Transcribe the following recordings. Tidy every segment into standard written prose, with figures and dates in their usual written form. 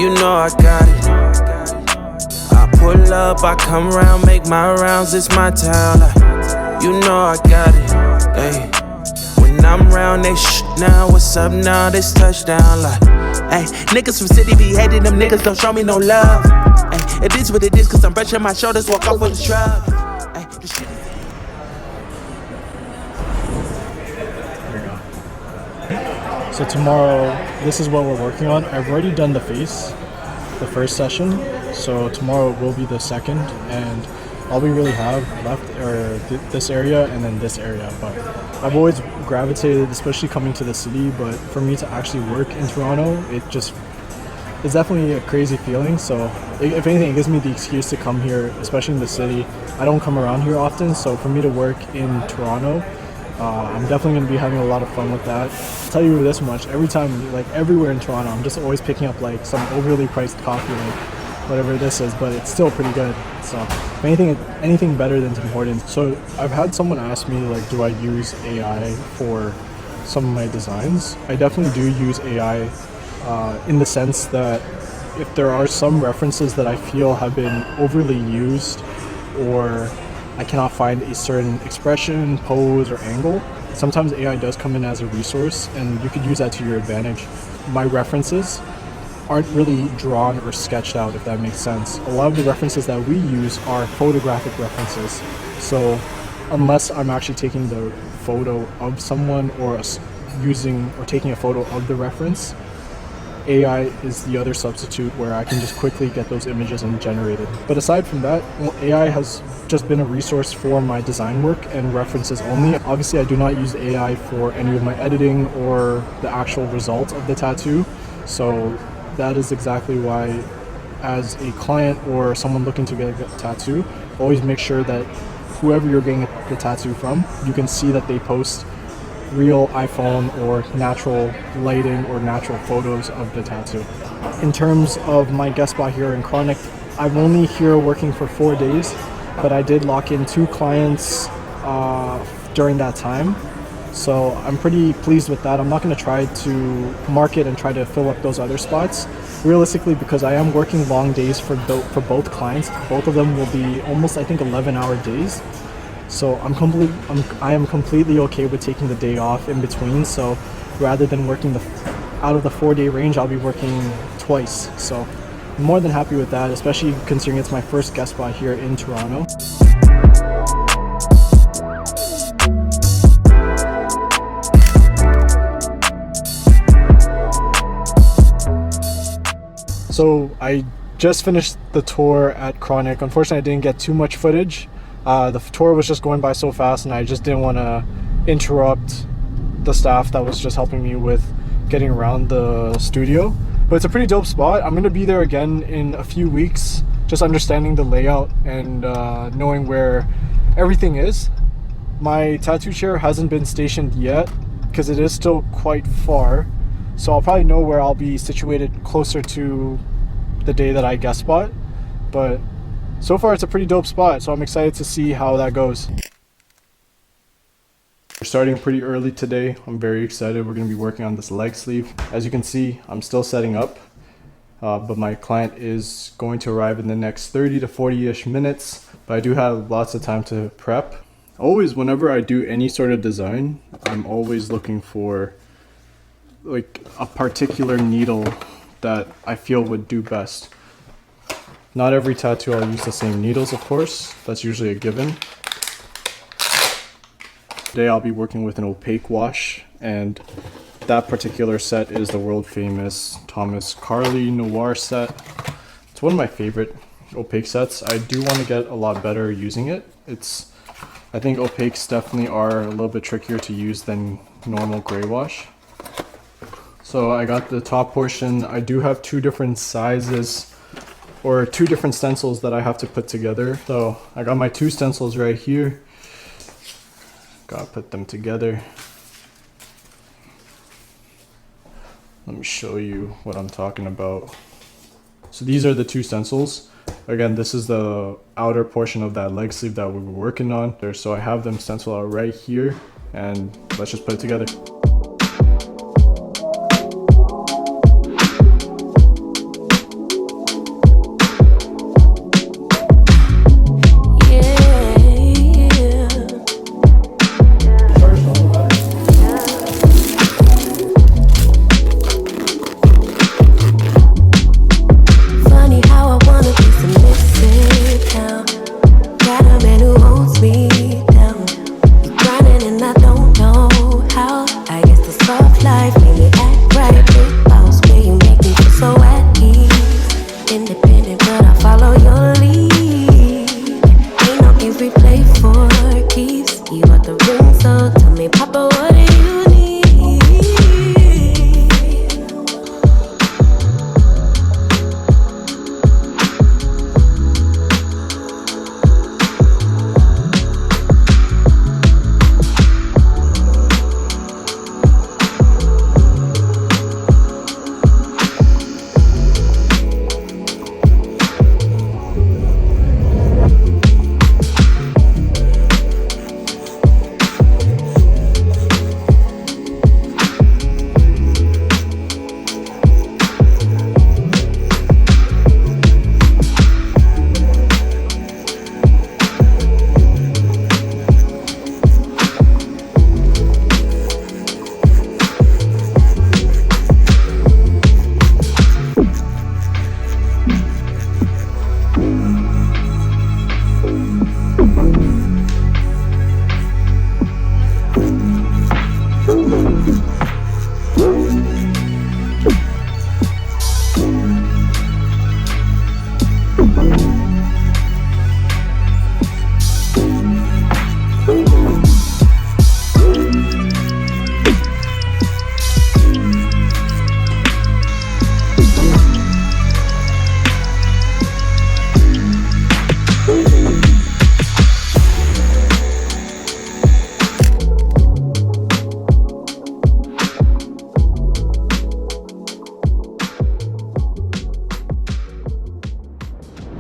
You know I got it. I pull up, I come around, make my rounds, it's my town. Like, you know I got it. Ay. When I'm round, they now, what's up now, this touchdown. Like, ay, niggas from city be hating, them niggas don't show me no love. Ay, it is what it is, cause I'm brushing my shoulders, walk off with a shrug. Ay, this shit is So tomorrow, this is what we're working on. I've already done the face, the first session. So tomorrow will be the second, and all we really have left are this area and then this area. But I've always gravitated, especially coming to the city, but for me to actually work in Toronto, it's definitely a crazy feeling. So if anything, it gives me the excuse to come here, especially in the city. I don't come around here often, so for me to work in Toronto, I'm definitely going to be having a lot of fun with that. I'll tell you this much, every time, like everywhere in Toronto, I'm just always picking up like some overly priced coffee, like whatever this is, but it's still pretty good. So if anything better than Tim Hortons. So I've had someone ask me, like, do I use AI for some of my designs? I definitely do use AI in the sense that if there are some references that I feel have been overly used, or I cannot find a certain expression, pose, or angle, sometimes AI does come in as a resource and you could use that to your advantage. My references aren't really drawn or sketched out, if that makes sense. A lot of the references that we use are photographic references. So unless I'm actually taking the photo of someone or taking a photo of the reference, AI is the other substitute where I can just quickly get those images and generate it. But aside from that, AI has just been a resource for my design work and references only. Obviously, I do not use AI for any of my editing or the actual result of the tattoo. So that is exactly why, as a client or someone looking to get a tattoo, always make sure that whoever you're getting the tattoo from, you can see that they post real iPhone or natural lighting or natural photos of the tattoo. In terms of my guest spot here in Chronic, I'm only here working for 4 days, but I did lock in 2 clients during that time. So I'm pretty pleased with that. I'm not going to try to market and try to fill up those other spots. Realistically, because I am working long days for both clients, both of them will be almost, I think, 11-hour days. So I am completely okay with taking the day off in between. So rather than working out of the 4-day range, I'll be working twice. So I'm more than happy with that, especially considering it's my first guest spot here in Toronto. So I just finished the tour at Chronic. Unfortunately, I didn't get too much footage. The tour was just going by so fast and I just didn't want to interrupt the staff that was just helping me with getting around the studio. But it's a pretty dope spot. I'm going to be there again in a few weeks, just understanding the layout and knowing where everything is. My tattoo chair hasn't been stationed yet because it is still quite far. So I'll probably know where I'll be situated closer to the day that I guest spot. But so far it's a pretty dope spot, so I'm excited to see how that goes. We're starting pretty early today. I'm very excited. We're going to be working on this leg sleeve. As you can see, I'm still setting up, but my client is going to arrive in the next 30 to 40-ish minutes, but I do have lots of time to prep. Always, whenever I do any sort of design, I'm always looking for like a particular needle that I feel would do best. Not every tattoo I'll use the same needles, of course. That's usually a given. Today I'll be working with an opaque wash, and that particular set is the world famous Thomas Carly Noir set. It's one of my favorite opaque sets. I do want to get a lot better using it. I think opaques definitely are a little bit trickier to use than normal gray wash. So I got the top portion. I do have 2 different sizes, or 2 different stencils that I have to put together. So I got my 2 stencils right here. Gotta put them together. Let me show you what I'm talking about. So these are the 2 stencils. Again, this is the outer portion of that leg sleeve that we were working on. So I have them stenciled out right here, and let's just put it together.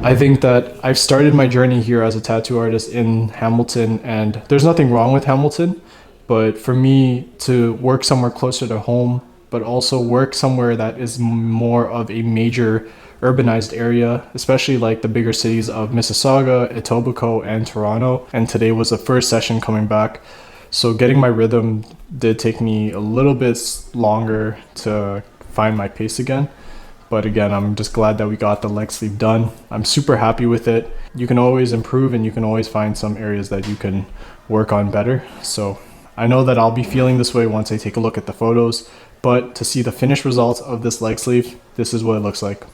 I think that I've started my journey here as a tattoo artist in Hamilton, and there's nothing wrong with Hamilton, but for me to work somewhere closer to home, but also work somewhere that is more of a major urbanized area, especially like the bigger cities of Mississauga, Etobicoke, and Toronto. And today was the first session coming back. So getting my rhythm did take me a little bit longer to find my pace again. But again, I'm just glad that we got the leg sleeve done. I'm super happy with it. You can always improve and you can always find some areas that you can work on better. So I know that I'll be feeling this way once I take a look at the photos, but to see the finished results of this leg sleeve, this is what it looks like.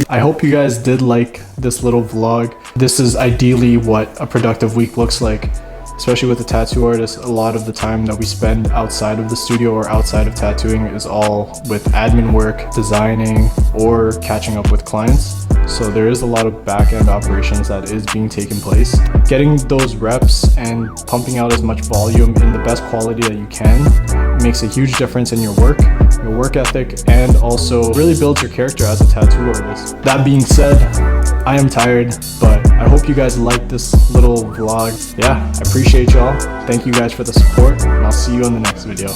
I hope you guys did like this little vlog. This is ideally what a productive week looks like, especially with a tattoo artist. A lot of the time that we spend outside of the studio or outside of tattooing is all with admin work, designing, or catching up with clients. So there is a lot of back-end operations that is being taken place. Getting those reps and pumping out as much volume in the best quality that you can makes a huge difference in your work ethic, and also really builds your character as a tattoo artist. That being said, I am tired, but I hope you guys liked this little vlog. Yeah, I appreciate y'all. Thank you guys for the support, and I'll see you in the next video.